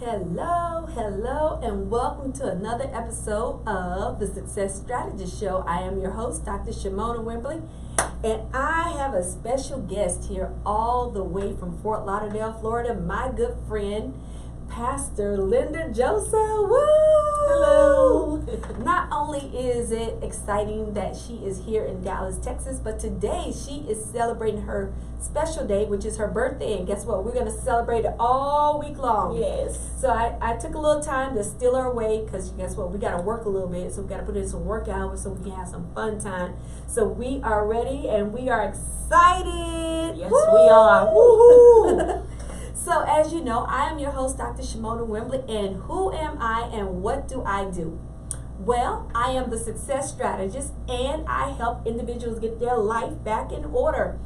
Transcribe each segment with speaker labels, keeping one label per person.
Speaker 1: Hello, and welcome to another episode of the Success Strategist Show. I am your host, Dr. Shimona Wembley, and I have a special guest here all the way from Fort Lauderdale, Florida, my good friend, Pastor Linda Joseph. Woo!
Speaker 2: Hello.
Speaker 1: Not only is it exciting that she is here in Dallas, Texas, but today she is celebrating her special day, which is her birthday. And guess what? We're going to celebrate it all week long.
Speaker 2: Yes.
Speaker 1: So I took a little time to steal her away because guess what? We got to work a little bit. So we got to put in some work hours so we can have some fun time. So we are ready and we are excited.
Speaker 2: Yes, we are. Woohoo!
Speaker 1: So as you know, I am your host, Dr. Shimona Wembley, and who am I and what do I do? Well, I am the success strategist and I help individuals get their life back in order.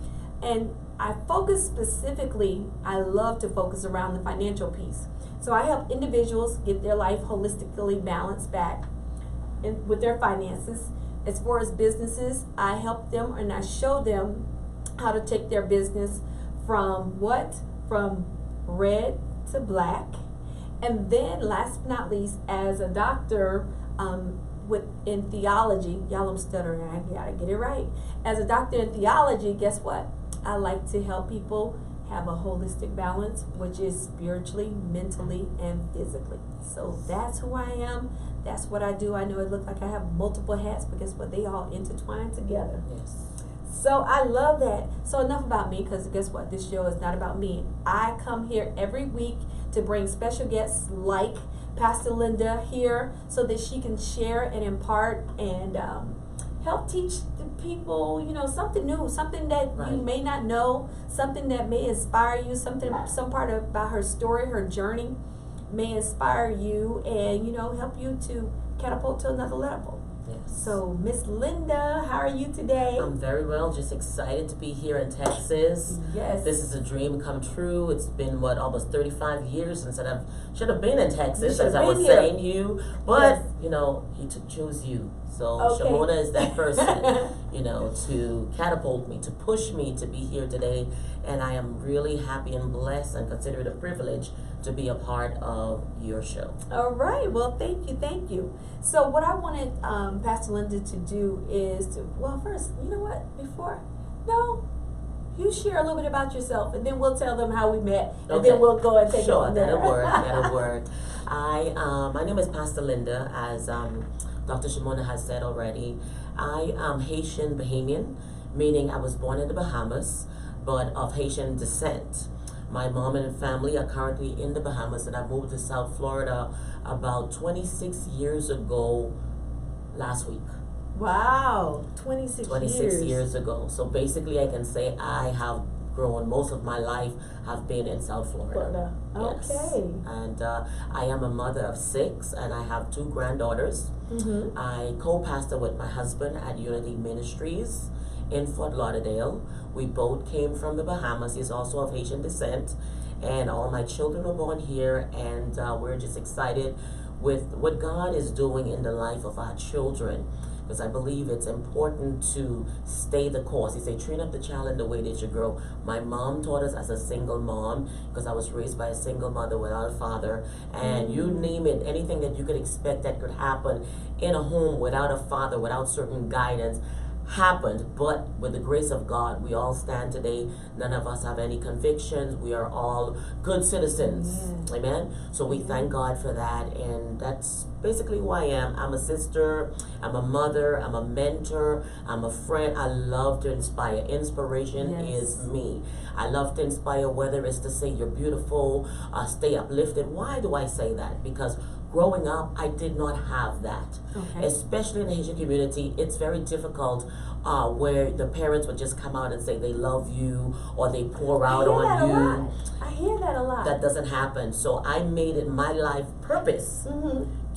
Speaker 1: And I focus specifically, I love to focus around the financial piece. So I help individuals get their life holistically balanced back with their finances. As far as businesses, I help them and I show them how to take their business from red to black. And then last but not least, as a doctor in theology, y'all, I'm stuttering, I gotta get it right. As a doctor in theology, guess what? I like to help people have a holistic balance, which is spiritually, mentally, and physically. So that's who I am. That's what I do. I know it looks like I have multiple hats, but guess what? They all intertwine together.
Speaker 2: Yes.
Speaker 1: So I love that. So enough about me, because guess what? This show is not about me. I come here every week to bring special guests like Pastor Linda here so that she can share and impart and help teach the people, something new, something that you may not know, something that may inspire you, some part about her story, her journey may inspire you and, help you to catapult to another level.
Speaker 2: Yes.
Speaker 1: So, Miss Linda, how are you today?
Speaker 2: I'm very well, just excited to be here in Texas.
Speaker 1: Yes.
Speaker 2: This is a dream come true. It's been, almost 35 years since I should have been in Texas, as I was saying you. But, he chose you. So,
Speaker 1: okay.
Speaker 2: Shimona is that person, to catapult me, to push me to be here today. And I am really happy and blessed and consider it a privilege to be a part of your show.
Speaker 1: All right. Well, thank you. So what I wanted Pastor Linda to do is first, you know what? You share a little bit about yourself, and then we'll tell them how we met, and then we'll go and take it from there.
Speaker 2: That'll work. My name is Pastor Linda, as Dr. Shimona has said already. I am Haitian Bahamian, meaning I was born in the Bahamas, but of Haitian descent. My mom and family are currently in the Bahamas, and I moved to South Florida about 26 years ago last week.
Speaker 1: Wow, 26
Speaker 2: years ago. So basically I can say I have grown, most of my life have been in South Florida.
Speaker 1: Yes. Okay.
Speaker 2: And I am a mother of 6 and I have 2 granddaughters. Mm-hmm. I co-pastor with my husband at Unity Ministries in Fort Lauderdale. We both came from the Bahamas. He's also of Haitian descent. And all my children were born here, and we're just excited with what God is doing in the life of our children, because I believe it's important to stay the course. He said, train up the child in the way they should grow. My mom taught us as a single mom, because I was raised by a single mother without a father, and you name it, anything that you could expect that could happen in a home without a father, without certain guidance, happened. But with the grace of God, we all stand today. None of us have any convictions. We are all good citizens. Amen. So we thank God for that, and that's basically who I am. I'm a sister, I'm a mother, I'm a mentor, I'm a friend. I love to inspire. Inspiration is me. I love to inspire, whether it's to say you're beautiful, stay uplifted. Why do I say that? Because growing up, I did not have that. Okay. Especially in the Haitian community, it's very difficult where the parents would just come out and say they love you, or they pour out on you.
Speaker 1: I hear that a lot.
Speaker 2: That doesn't happen. So I made it my life purpose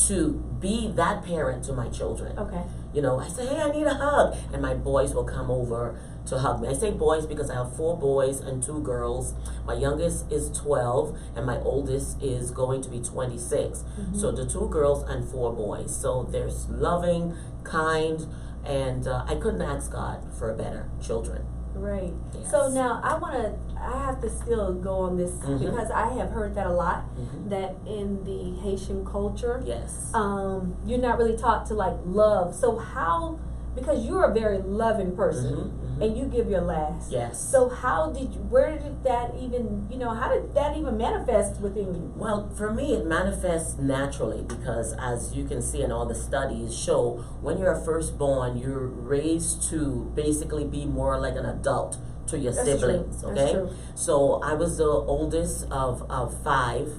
Speaker 2: to be that parent to my children.
Speaker 1: Okay.
Speaker 2: I say, hey, I need a hug. And my boys will come over to hug me. I say boys because I have 4 boys and 2 girls. My youngest is 12 and my oldest is going to be 26. So the 2 girls and 4 boys. So there's loving, kind, and I couldn't ask God for better children.
Speaker 1: Right.
Speaker 2: Yes.
Speaker 1: So now I have to still go on this because I have heard that a lot, that in the Haitian culture,
Speaker 2: Yes.
Speaker 1: you're not really taught to like love. So how, because you're a very loving person and you give your last.
Speaker 2: Yes.
Speaker 1: So where did that even, how did that even manifest within you?
Speaker 2: Well, for me, it manifests naturally because, as you can see, and all the studies show, when you're firstborn, you're raised to basically be more like an adult to your siblings.
Speaker 1: True.
Speaker 2: Okay,
Speaker 1: That's true.
Speaker 2: so I was the oldest of 5.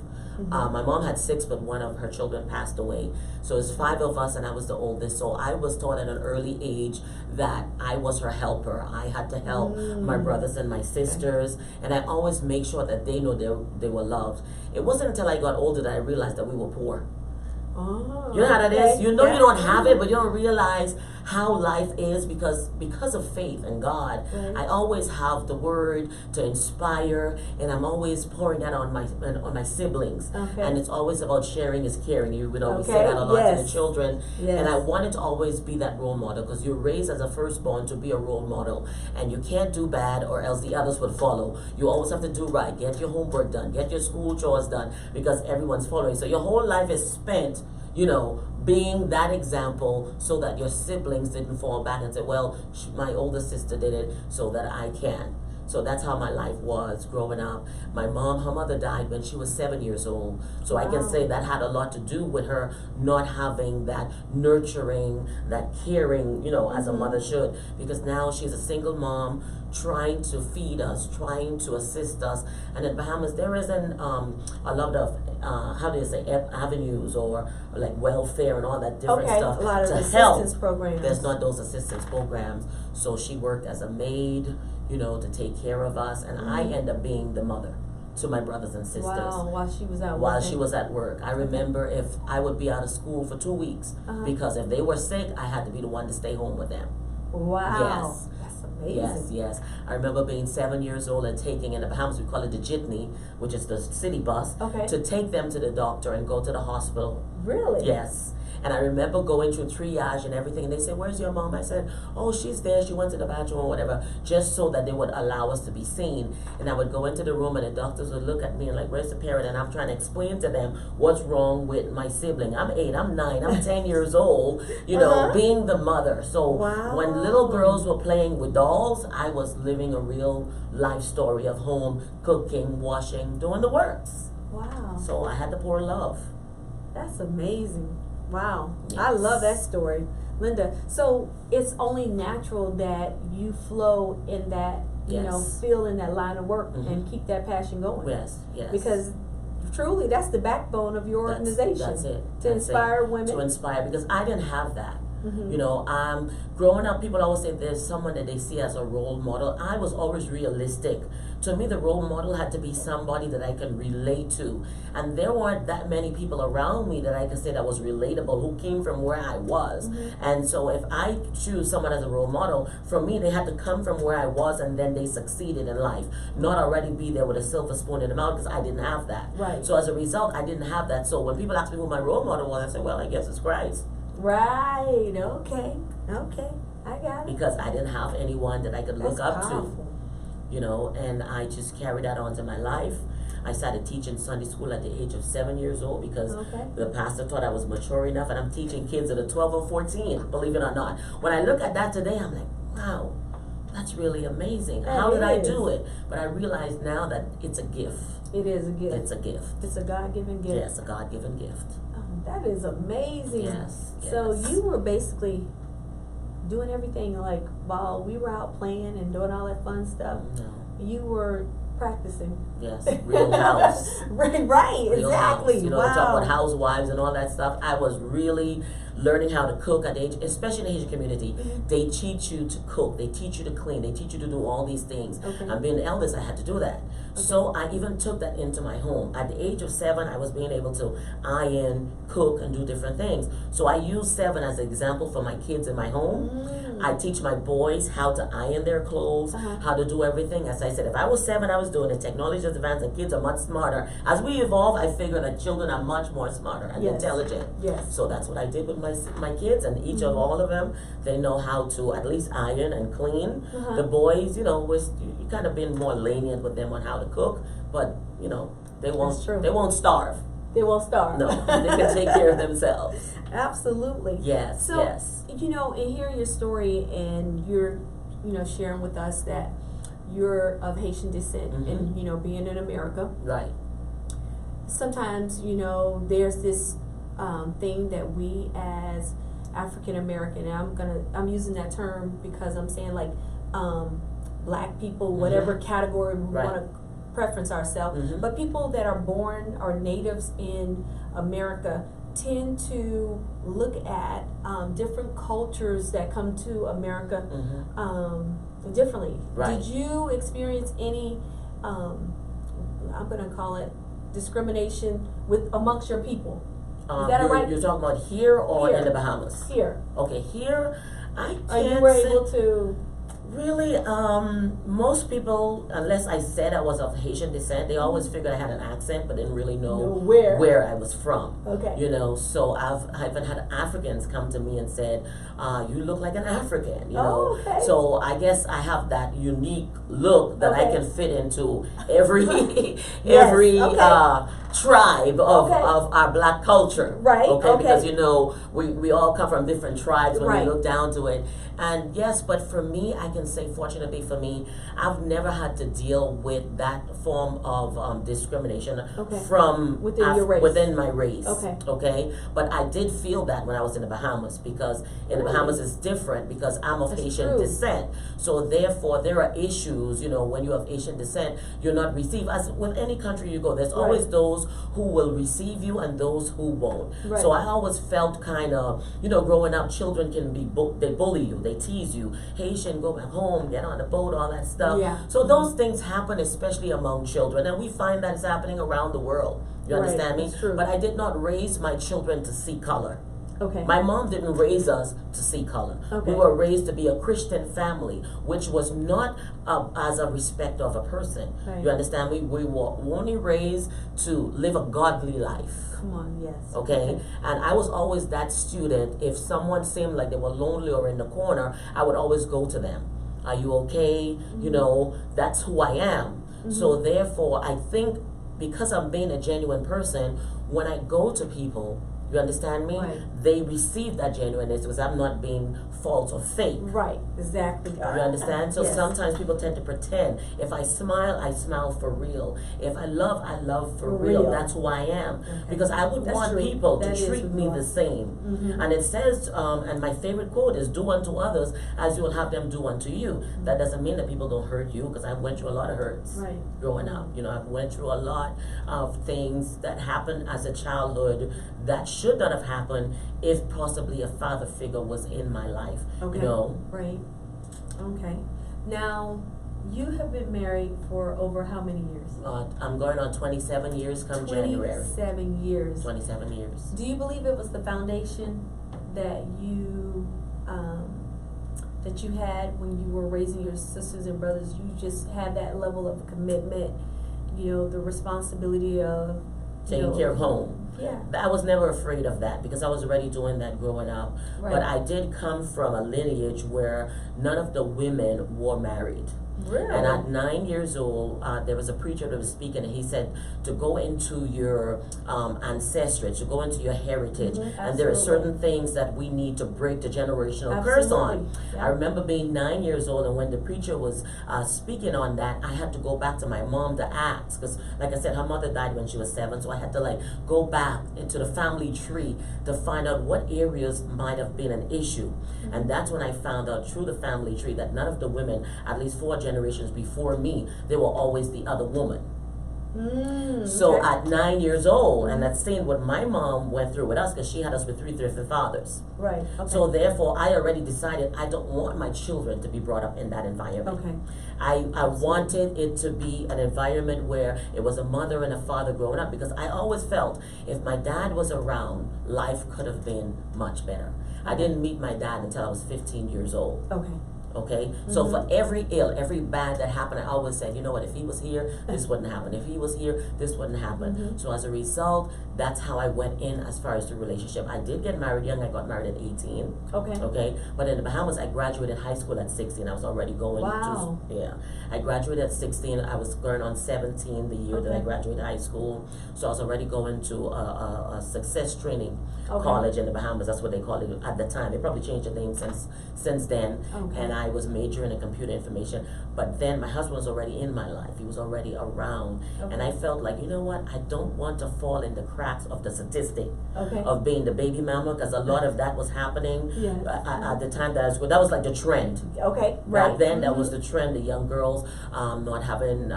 Speaker 2: My mom had 6, but one of her children passed away. So it's 5 of us, and I was the oldest. So I was taught at an early age that I was her helper. I had to help my brothers and my sisters, and I always make sure that they know they were loved. It wasn't until I got older that I realized that we were poor.
Speaker 1: Oh,
Speaker 2: You know how that is? You know
Speaker 1: Yeah.
Speaker 2: you don't have it, but you don't realize how life is because of faith in God.
Speaker 1: Right.
Speaker 2: I always have the word to inspire, and I'm always pouring that on my siblings.
Speaker 1: Okay.
Speaker 2: And it's always about sharing is caring. You would always say
Speaker 1: Okay.
Speaker 2: that a lot to the
Speaker 1: Yes.
Speaker 2: children.
Speaker 1: Yes.
Speaker 2: And I wanted to always be that role model because you're raised as a firstborn to be a role model, and you can't do bad or else the others would follow. You always have to do right. Get your homework done. Get your school chores done because everyone's following. So your whole life is spent, being that example so that your siblings didn't fall back and say, well, my older sister did it so that I can. So that's how my life was growing up. My mom, her mother died when she was 7 years old. So I can say that had a lot to do with her not having that nurturing, that caring, as a mother should. Because now she's a single mom trying to feed us, trying to assist us. And in Bahamas, there isn't a lot of, avenues or like welfare and all that different stuff
Speaker 1: a lot of
Speaker 2: to
Speaker 1: assistance
Speaker 2: help.
Speaker 1: programs.
Speaker 2: There's not those assistance programs. So she worked as a maid, to take care of us, and I end up being the mother to my brothers and sisters.
Speaker 1: Wow, while she was out
Speaker 2: While
Speaker 1: working.
Speaker 2: she was at work. I remember if I would be out of school for 2 weeks because if they were sick, I had to be the one to stay home with them.
Speaker 1: Wow.
Speaker 2: Yes.
Speaker 1: That's amazing.
Speaker 2: Yes. I remember being 7 years old and taking, in the Bahamas we call it the jitney, which is the city bus,
Speaker 1: Okay.
Speaker 2: to take them to the doctor and go to the hospital.
Speaker 1: Really?
Speaker 2: Yes. And I remember going through triage and everything, and they said, where's your mom? I said, oh, she's there. She went to the bathroom or whatever, just so that they would allow us to be seen. And I would go into the room, and the doctors would look at me and like, where's the parent? And I'm trying to explain to them what's wrong with my sibling. I'm 8, I'm 9, I'm 10 years old, being the mother. So when little girls were playing with dolls, I was living a real life story of home, cooking, washing, doing the works.
Speaker 1: Wow.
Speaker 2: So I had to pour love.
Speaker 1: That's amazing. Wow.
Speaker 2: Yes.
Speaker 1: I love that story, Linda. So it's only natural that you flow in that, feel in that line of work and keep that passion going.
Speaker 2: Yes.
Speaker 1: Because truly, that's the backbone of your organization.
Speaker 2: That's it.
Speaker 1: To inspire women.
Speaker 2: To inspire, because I didn't have that. Growing up, people always say there's someone that they see as a role model. I was always realistic. To me, the role model had to be somebody that I can relate to. And there weren't that many people around me that I could say that was relatable, who came from where I was. And so if I choose someone as a role model, for me, they had to come from where I was and then they succeeded in life. Not already be there with a silver spoon in the mouth, because I didn't have that.
Speaker 1: Right.
Speaker 2: So as a result, I didn't have that. So when people ask me who my role model was, I say, well, I guess it's Christ.
Speaker 1: Right. Okay. I got it.
Speaker 2: Because I didn't have anyone that I could look
Speaker 1: That's
Speaker 2: up
Speaker 1: powerful.
Speaker 2: to, and I just carried that on to my life. I started teaching Sunday school at the age of 7 years old because the pastor thought I was mature enough, and I'm teaching kids that are 12 or 14, believe it or not. When I look at that today, I'm like, wow, that's really amazing. How did I do it? But I realize now that it's a gift.
Speaker 1: It is a gift.
Speaker 2: It's a gift.
Speaker 1: It's a God-given gift.
Speaker 2: Yes, a God-given gift.
Speaker 1: That is amazing.
Speaker 2: Yes.
Speaker 1: So you were basically doing everything, like while we were out playing and doing all that fun stuff, you were practicing.
Speaker 2: Yes, real house.
Speaker 1: Right,
Speaker 2: Real
Speaker 1: exactly.
Speaker 2: House.
Speaker 1: Wow.
Speaker 2: Talk about housewives and all that stuff. I was really learning how to cook at the age, especially in the Asian community. They teach you to cook, they teach you to clean, they teach you to do all these things. And being the eldest, I had to do that. So I even took that into my home. At the age of 7, I was being able to iron, cook, and do different things. So I used 7 as an example for my kids in my home. I teach my boys how to iron their clothes, how to do everything. As I said, if I was 7, I was doing it. Technology is advanced and kids are much smarter. As we evolve, I figure that children are much more smarter and intelligent.
Speaker 1: Yes.
Speaker 2: So that's what I did with my kids, and each of all of them, they know how to at least iron and clean. The boys, you kind of been more lenient with them on how to cook, but they won't starve.
Speaker 1: They won't starve.
Speaker 2: No, they can take care of themselves.
Speaker 1: Absolutely.
Speaker 2: Yes.
Speaker 1: So,
Speaker 2: yes.
Speaker 1: in hearing your story, and you're, sharing with us that you're of Haitian descent, and being in America.
Speaker 2: Right.
Speaker 1: Sometimes, there's this thing that we as African American, and I'm using that term because I'm saying like black people, whatever category we want to preference ourselves, but people that are born or natives in America tend to look at different cultures that come to America differently.
Speaker 2: Right.
Speaker 1: Did you experience any, I'm going to call it discrimination amongst your people? Is that right?
Speaker 2: You're talking about here or in the Bahamas?
Speaker 1: Here.
Speaker 2: Okay, here I can't
Speaker 1: you were able to...
Speaker 2: Really, most people, unless I said I was of Haitian descent, they always figured I had an accent, but didn't really know where I was from.
Speaker 1: Okay.
Speaker 2: So I've even had Africans come to me and said, "You look like an African."
Speaker 1: Oh, okay.
Speaker 2: So I guess I have that unique look that I can fit into every tribe of our black culture.
Speaker 1: Right.
Speaker 2: Okay. Because we all come from different tribes when we look down to it. And yes, but for me, I can say, fortunately for me, I've never had to deal with that form of discrimination from within my race. Okay. But I did feel that when I was in the Bahamas, because in the Bahamas it's different because I'm of Asian descent. So therefore, there are issues. When you have Asian descent, you're not received. As with any country you go, there's always those who will receive you and those who won't. Right. So I always felt kind of, growing up, children can be they bully you. They tease you. Haitian, go back home, get on the boat, all that stuff. Yeah. So those things happen, especially among children, and we find that it's happening around the world. You understand me?
Speaker 1: That's true.
Speaker 2: But I did not raise my children to see color.
Speaker 1: Okay.
Speaker 2: My mom didn't raise us to see color.
Speaker 1: Okay.
Speaker 2: We were raised to be a Christian family, which was not as a respect of a person.
Speaker 1: Right.
Speaker 2: You understand me? We were only raised to live a godly life.
Speaker 1: Come on, yes.
Speaker 2: Okay? And I was always that student. If someone seemed like they were lonely or in the corner, I would always go to them. Are you okay? That's who I am. So therefore, I think because I'm being a genuine person, when I go to people, you understand me?
Speaker 1: Right.
Speaker 2: They receive that genuineness because I'm not being false or fake.
Speaker 1: Right, exactly.
Speaker 2: You understand? So
Speaker 1: yes.
Speaker 2: Sometimes people tend to pretend. If I smile for real. If I love for real. That's who I am. Okay. Because I would want people to treat me the same. And it says, and my favorite quote is, "Do unto others as you will have them do unto you." That doesn't mean that people don't hurt you, because I went through a lot of hurts growing up. I went through a lot of things that happened as a childhood that should not have happened if possibly a father figure was in my life.
Speaker 1: Okay. Right. Okay. Now, you have been married for over how many years?
Speaker 2: I'm going on 27 years come January.
Speaker 1: 27 years.
Speaker 2: 27 years.
Speaker 1: Do you believe it was the foundation that you had when you were raising your sisters and brothers? You just had that level of commitment, the responsibility of
Speaker 2: taking care of home.
Speaker 1: Yeah.
Speaker 2: I was never afraid of that because I was already doing that growing up. Right. But I did come from a lineage where none of the women were married.
Speaker 1: Really?
Speaker 2: And at 9 years old, there was a preacher that was speaking, and he said to go into your ancestry, to go into your heritage, and there are certain things that we need to break the generational curse on. Yeah. I remember being 9 years old, and when the preacher was speaking on that, I had to go back to my mom to ask, because like I said, her mother died when she was 7, so I had to go back into the family tree to find out what areas might have been an issue. And that's when I found out through the family tree that none of the women, at least 4 generations before me, they were always the other woman. So at 9 years old, and that's saying what my mom went through with us, because she had us with 3 different fathers.
Speaker 1: Right. Okay.
Speaker 2: So therefore, I already decided I don't want my children to be brought up in that environment.
Speaker 1: Okay.
Speaker 2: I wanted it to be an environment where it was a mother and a father growing up, because I always felt if my dad was around, life could have been much better. I didn't meet my dad until I was 15 years old.
Speaker 1: Okay.
Speaker 2: Okay, so for every every bad that happened, I always said, you know what, if he was here, this wouldn't happen. If he was here, this wouldn't happen. So as a result, that's how I went in as far as the relationship. I did get married young. I got married at 18.
Speaker 1: Okay.
Speaker 2: Okay, but in the Bahamas, I graduated high school at 16. I was already going to, I graduated at 16. I was going on 17 the year that I graduated high school. So I was already going to a success training college in the Bahamas. That's what they called it at the time. They probably changed the name since then. And I was majoring in computer information. But then my husband was already in my life. He was already around. And I felt like, you know what? I don't want to fall in the cracks of the statistic of being the baby mama, because a lot of that was happening at the time that was like the trend.
Speaker 1: Okay,
Speaker 2: Back then, that was the trend. The young girls not having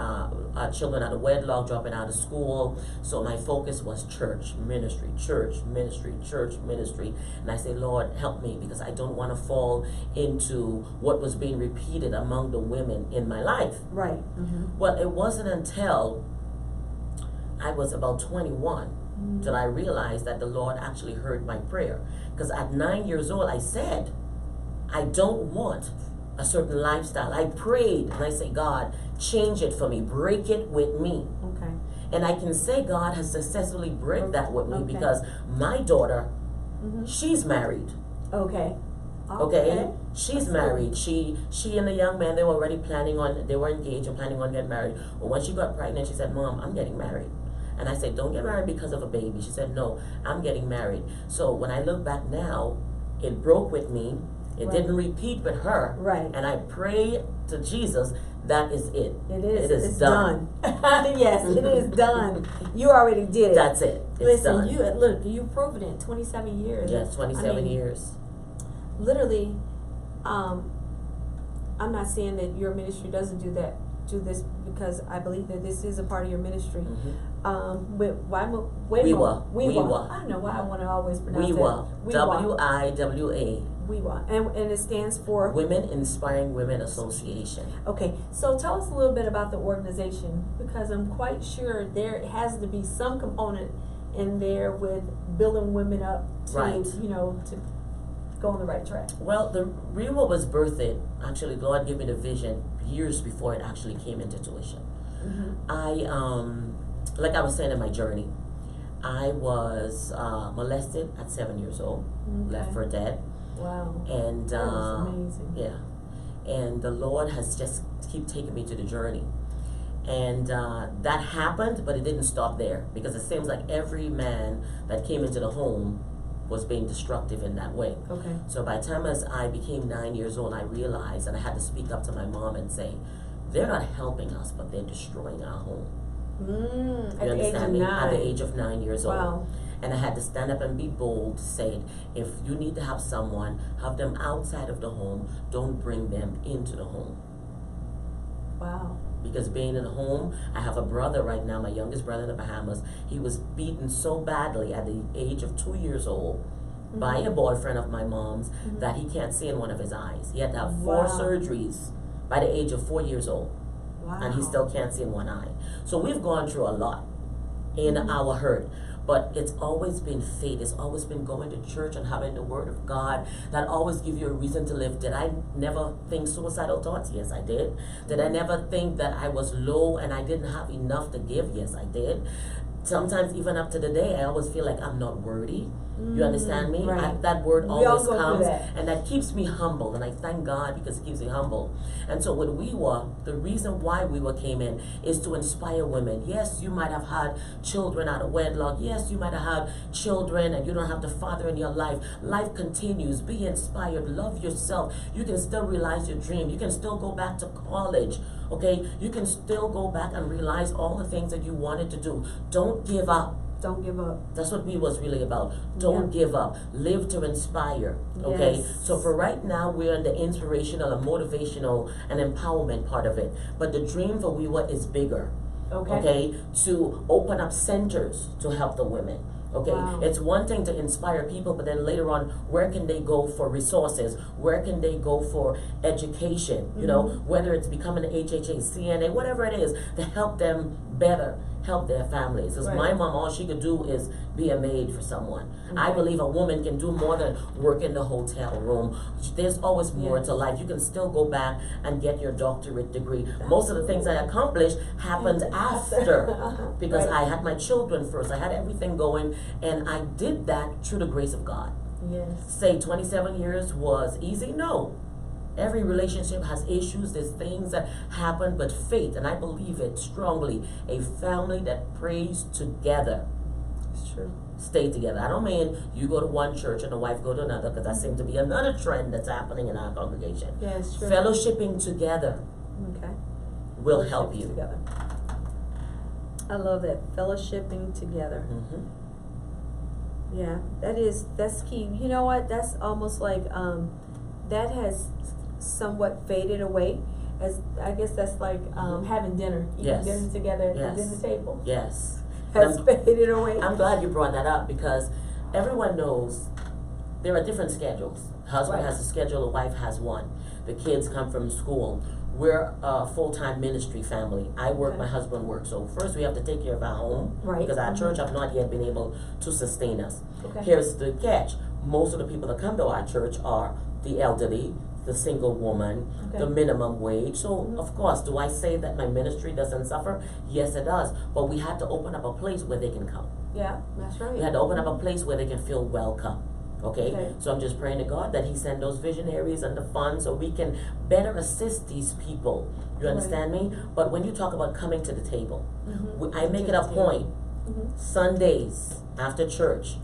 Speaker 2: children out of wedlock, dropping out of school. So my focus was church ministry, church ministry, church ministry. And I say, Lord, help me, because I don't want to fall into what was being repeated among the women in my life.
Speaker 1: Right.
Speaker 2: Well, it wasn't until I was about 21 that I realized that the Lord actually heard my prayer. Because at 9 years old, I said, I don't want a certain lifestyle. I prayed and I say, God, change it for me, break it with me.
Speaker 1: Okay.
Speaker 2: And I can say God has successfully break that with me, because my daughter, she's married.
Speaker 1: Okay.
Speaker 2: Okay, she's married. She and the young man, they were already they were engaged and planning on getting married. But when she got pregnant, she said, Mom, I'm getting married. And I said, don't get married because of a baby. She said, no, I'm getting married. So when I look back now, it broke with me. It didn't repeat with her.
Speaker 1: Right.
Speaker 2: And I pray to Jesus, that is it.
Speaker 1: It is.
Speaker 2: It's done.
Speaker 1: Yes, it is done. You already did it.
Speaker 2: That's it. It's done.
Speaker 1: You've proven it. 27 years.
Speaker 2: Yes, 27 years.
Speaker 1: Literally, I'm not saying that your ministry doesn't do this, because I believe that this is a part of your ministry. With WIWA. I don't know why I want to always pronounce
Speaker 2: WIWA.
Speaker 1: it.
Speaker 2: WIWA.
Speaker 1: WIWA. And it stands for
Speaker 2: Women Inspiring Women Association.
Speaker 1: Okay, so tell us a little bit about the organization, because I'm quite sure there has to be some component in there with building women up to, to go on the right track.
Speaker 2: Well, the WIWA was birthed, actually, God gave me the vision years before it actually came into fruition. I, like I was saying in my journey, I was molested at 7 years old, left for dead.
Speaker 1: Wow.
Speaker 2: And
Speaker 1: that was amazing.
Speaker 2: Yeah. And the Lord has just keep taking me to the journey. And that happened, but it didn't stop there, because it seems like every man that came into the home was being destructive in that way.
Speaker 1: Okay.
Speaker 2: So by the time as I became 9 years old, I realized, and I had to speak up to my mom and say, they're not helping us, but they're destroying our home.
Speaker 1: At the age of 9.
Speaker 2: At the age of 9 years old.
Speaker 1: Wow.
Speaker 2: And I had to stand up and be bold, say, if you need to have someone, have them outside of the home, don't bring them into the home.
Speaker 1: Wow.
Speaker 2: Because being in the home, I have a brother right now, my youngest brother in the Bahamas. He was beaten so badly at the age of 2 years old by a boyfriend of my mom's that he can't see in one of his eyes. He had to have 4 surgeries by the age of 4 years old.
Speaker 1: Wow.
Speaker 2: And he still can't see in one eye. So we've gone through a lot in our hurt. But it's always been faith. It's always been going to church and having the word of God that always give you a reason to live. Did I never think suicidal thoughts? Yes, I did. Did I never think that I was low and I didn't have enough to give? Yes, I did. Sometimes even up to the day, I always feel like I'm not worthy. You understand me?
Speaker 1: Right.
Speaker 2: That word always comes,
Speaker 1: that.
Speaker 2: and that keeps me humble, and I thank God because it keeps me humble. And so with WIWA, the reason why WIWA came in is to inspire women. Yes, you might have had children out of wedlock. Yes, you might have had children and you don't have the father in your life. Life continues. Be inspired. Love yourself. You can still realize your dream. You can still go back to college. Okay? You can still go back and realize all the things that you wanted to do. Don't give up.
Speaker 1: Don't give up.
Speaker 2: That's what we was really about. Don't give up. Live to inspire. Okay?
Speaker 1: Yes.
Speaker 2: So for right now, we're in the inspirational and motivational and empowerment part of it. But the dream for WIWA is bigger. Okay? To open up centers to help the women. Okay, it's one thing to inspire people, but then later on, where can they go for resources? Where can they go for education? You know, whether it's becoming an HHA, CNA, whatever it is, to help them better, help their families. Because my mom, all she could do is be a maid for someone.
Speaker 1: Okay.
Speaker 2: I believe a woman can do more than work in the hotel room. There's always more to life. You can still go back and get your doctorate degree. Most of the things I accomplished happened after because I had my children first. I had everything going, and I did that through the grace of God.
Speaker 1: Yes.
Speaker 2: Say 27 years was easy? No. Every relationship has issues. There's things that happen, but faith, and I believe it strongly, a family that prays together.
Speaker 1: It's true.
Speaker 2: Stay together. I don't mean you go to one church and the wife go to another, because that seems to be another trend that's happening in our congregation.
Speaker 1: Yeah, it's true.
Speaker 2: Fellowshipping together
Speaker 1: Okay.
Speaker 2: will help you.
Speaker 1: Together. I love that. Fellowshipping together.
Speaker 2: Mm-hmm.
Speaker 1: Yeah, that's key. You know what? That's almost like that has somewhat faded away. As I guess that's like having dinner, eating dinner together at the dinner table.
Speaker 2: Yes.
Speaker 1: Has faded away.
Speaker 2: I'm glad you brought that up, because everyone knows there are different schedules. Husband has a schedule, the wife has one. The kids come from school. We're a full-time ministry family. I work, my husband works. So first we have to take care of our home, because our church have not yet been able to sustain us. Here's the catch. Most of the people that come to our church are the elderly, the single woman, the minimum wage. So of course, do I say that my ministry doesn't suffer? Yes, it does. But we had to open up a place where they can come.
Speaker 1: Yeah, that's right.
Speaker 2: We had to open up a place where they can feel welcome. Okay? So I'm just praying to God that He send those visionaries and the funds so we can better assist these people. You understand me? But when you talk about coming to the table, I make it a point. Sundays after church,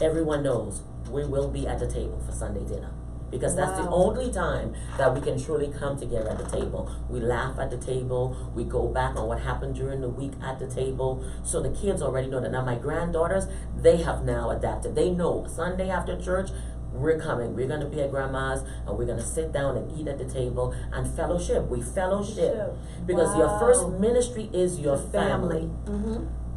Speaker 2: everyone knows we will be at the table for Sunday dinner. Because that's the only time that we can truly come together at the table. We laugh at the table. We go back on what happened during the week at the table. So the kids already know that. Now my granddaughters, they have now adapted. They know Sunday after church, we're coming. We're going to be at grandma's, and we're going to sit down and eat at the table and fellowship. We fellowship. Because your first ministry is your family.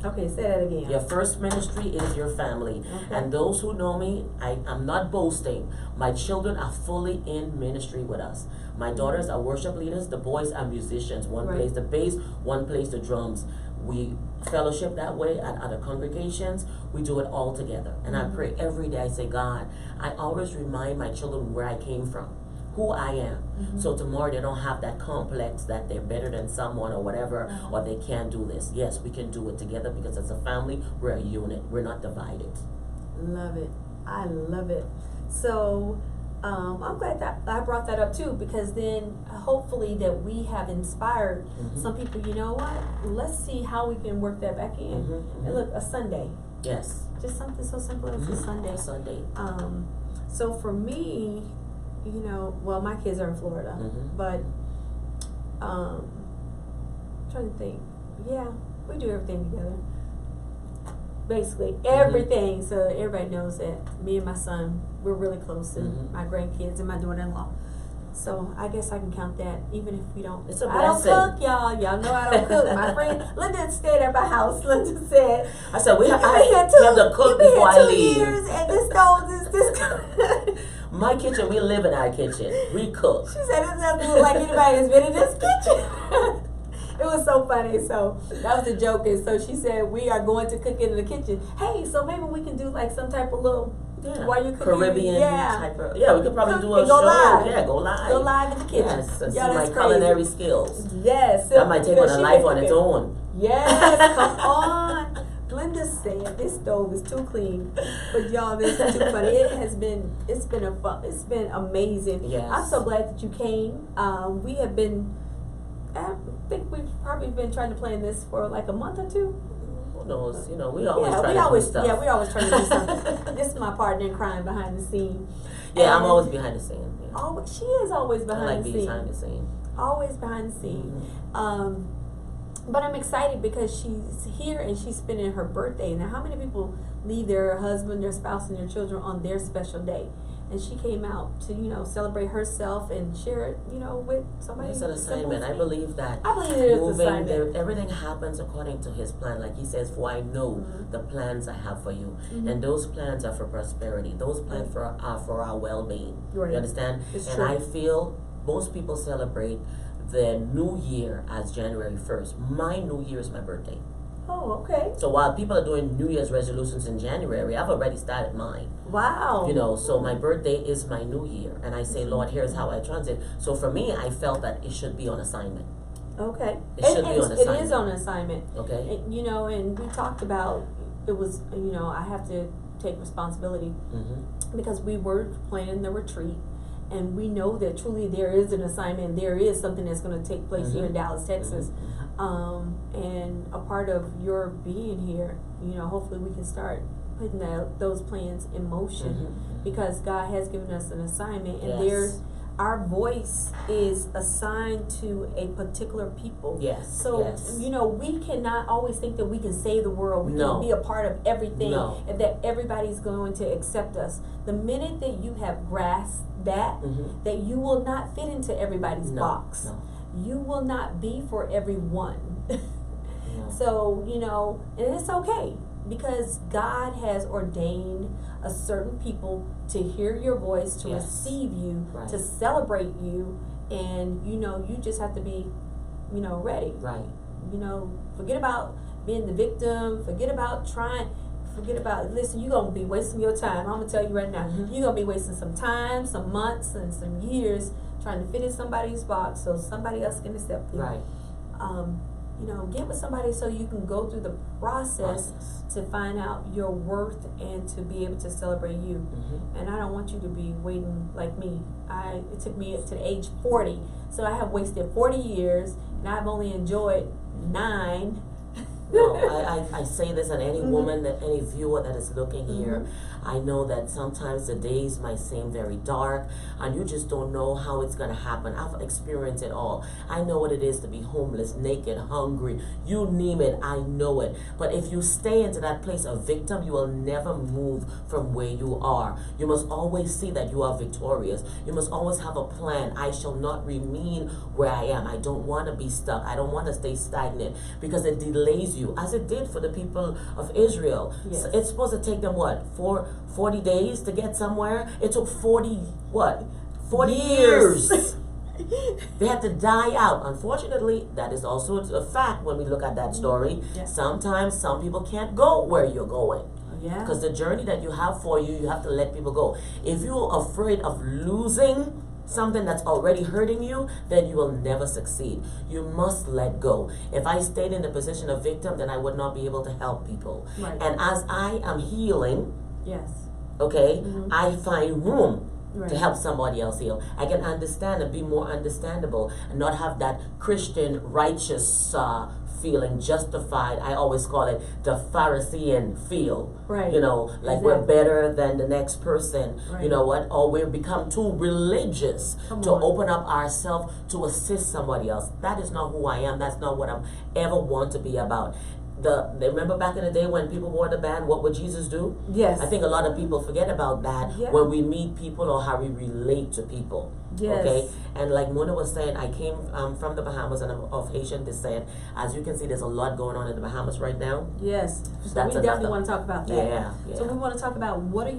Speaker 1: Okay, say that again.
Speaker 2: Your first ministry is your family. And those who know me, I'm not boasting. My children are fully in ministry with us. My daughters are worship leaders. The boys are musicians. One plays the bass, one plays the drums. We fellowship that way at other congregations. We do it all together. And I pray every day. I say, God, I always remind my children where I came from, who I am. So tomorrow they don't have that complex that they're better than someone or whatever, or they can't do this. Yes, we can do it together, because as a family, we're a unit. We're not divided.
Speaker 1: Love it. I love it. So I'm glad that I brought that up too, because then hopefully that we have inspired some people. You know what? Let's see how we can work that back in. And look, a Sunday.
Speaker 2: Yes.
Speaker 1: Just something so simple as a Sunday. So for me, you know, well, my kids are in Florida, but trying to think. Yeah, we do everything together. Basically, everything. So everybody knows that me and my son, we're really close, and my grandkids and my daughter-in-law. So I guess I can count that, even if we don't.
Speaker 2: It's a
Speaker 1: I don't
Speaker 2: blessing.
Speaker 1: cook, y'all. Y'all know I don't cook. My friend Linda stayed at my house. Linda said,
Speaker 2: I said, I
Speaker 1: have
Speaker 2: to cook before I leave.
Speaker 1: Years, and this stove, this.
Speaker 2: My kitchen, we live in our kitchen. We cook.
Speaker 1: She said, it doesn't look like anybody has been in this kitchen. It was so funny. So that was the joke. And so she said, we are going to cook in the kitchen. Hey, so maybe we can do like some type of little, while you cooking,
Speaker 2: Caribbean type of, we could probably do a
Speaker 1: go
Speaker 2: show.
Speaker 1: Live.
Speaker 2: Yeah, go live.
Speaker 1: Go live in the kitchen.
Speaker 2: Yes, and see my
Speaker 1: that's
Speaker 2: culinary skills.
Speaker 1: Yes.
Speaker 2: That might take on a life on its own.
Speaker 1: Yes, come on. Linda said this stove is too clean, but y'all, this is too funny. It's been amazing.
Speaker 2: Yes.
Speaker 1: I'm so glad that you came. We have been, I think we've probably been trying to plan this for like a month or two.
Speaker 2: Who knows? You know, we always try to do stuff.
Speaker 1: Yeah, we always try to do something. This is my partner in crime behind the scene.
Speaker 2: Yeah, I'm always behind the scene. Yeah.
Speaker 1: She is always behind
Speaker 2: I like
Speaker 1: the scene.
Speaker 2: behind the scene.
Speaker 1: Always behind the scene. But I'm excited because she's here and she's spending her birthday. Now, how many people leave their husband, their spouse, and their children on their special day? And she came out to, you know, celebrate herself and share it, you know, with somebody.
Speaker 2: It's an assignment. I believe that.
Speaker 1: I believe it is an assignment.
Speaker 2: Everything happens according to His plan. Like He says, for I know the plans I have for you. And those plans are for prosperity. Those plans are for our well-being. You understand?
Speaker 1: It's
Speaker 2: and
Speaker 1: true.
Speaker 2: I feel most people celebrate the new year as January 1st. My new year is my birthday.
Speaker 1: Oh, okay.
Speaker 2: So while people are doing New Year's resolutions in January, I've already started mine.
Speaker 1: Wow.
Speaker 2: You know, so my birthday is my new year, and I say, Lord, here's how I transit. So for me, I felt that it should be on assignment.
Speaker 1: Okay.
Speaker 2: It should be on assignment.
Speaker 1: It is on assignment.
Speaker 2: Okay.
Speaker 1: And, you know, and we talked about, it was, you know, I have to take responsibility because we were planning the retreat, and we know that truly there is an assignment, there is something that's going to take place here in Dallas, Texas. And a part of your being here, you know, hopefully we can start putting those plans in motion because God has given us an assignment, and our voice is assigned to a particular people.
Speaker 2: Yes.
Speaker 1: So, you know, we cannot always think that we can save the world. We can be a part of everything and that everybody's going to accept us. The minute that you have grasped that, that you will not fit into everybody's box. You will not be for everyone. So, you know, and it's okay because God has ordained a certain people to hear your voice, to receive you, to celebrate you, and, you know, you just have to be, you know, ready.
Speaker 2: Right.
Speaker 1: You know, forget about being the victim, forget about listen, you're going to be wasting your time. I'm going to tell you right now, you're going to be wasting some time, some months, and some years trying to fit in somebody's box so somebody else can accept you.
Speaker 2: Right.
Speaker 1: You know, get with somebody so you can go through the process to find out your worth and to be able to celebrate you. And I don't want you to be waiting like me. It took me to the age 40, so I have wasted 40 years, and I've only enjoyed 9.
Speaker 2: No, I say this, and any woman, any viewer that is looking here, I know that sometimes the days might seem very dark, and you just don't know how it's going to happen. I've experienced it all. I know what it is to be homeless, naked, hungry, you name it, I know it. But if you stay into that place of victim, you will never move from where you are. You must always see that you are victorious. You must always have a plan. I shall not remain where I am. I don't want to be stuck. I don't want to stay stagnant because it delays you, as it did for the people of Israel. So it's supposed to take them, what, 40 days to get somewhere? It took 40 years. They had to die out. Unfortunately, that is also a fact when we look at that story. Sometimes some people can't go where you're going. Because the journey that you have for you, you have to let people go. If you're afraid of losing something that's already hurting you, then you will never succeed. You must let go. If I stayed in the position of victim, then I would not be able to help people. And as I am healing, I find room to help somebody else heal. I can understand and be more understandable and not have that Christian righteous feeling justified. I always call it the Pharisean feel. You know, like we're better than the next person. You know what? Or we've become too religious to open up ourselves to assist somebody else. That is not who I am. That's not what I ever want to be about. Remember back in the day when people wore the band, what would Jesus do? I think a lot of people forget about that when we meet people or how we relate to people. Okay? And like Mona was saying, I came from the Bahamas and I'm of Haitian descent. As you can see, there's a lot going on in the Bahamas right now.
Speaker 1: So we definitely want to talk about that. So we want to talk about what are you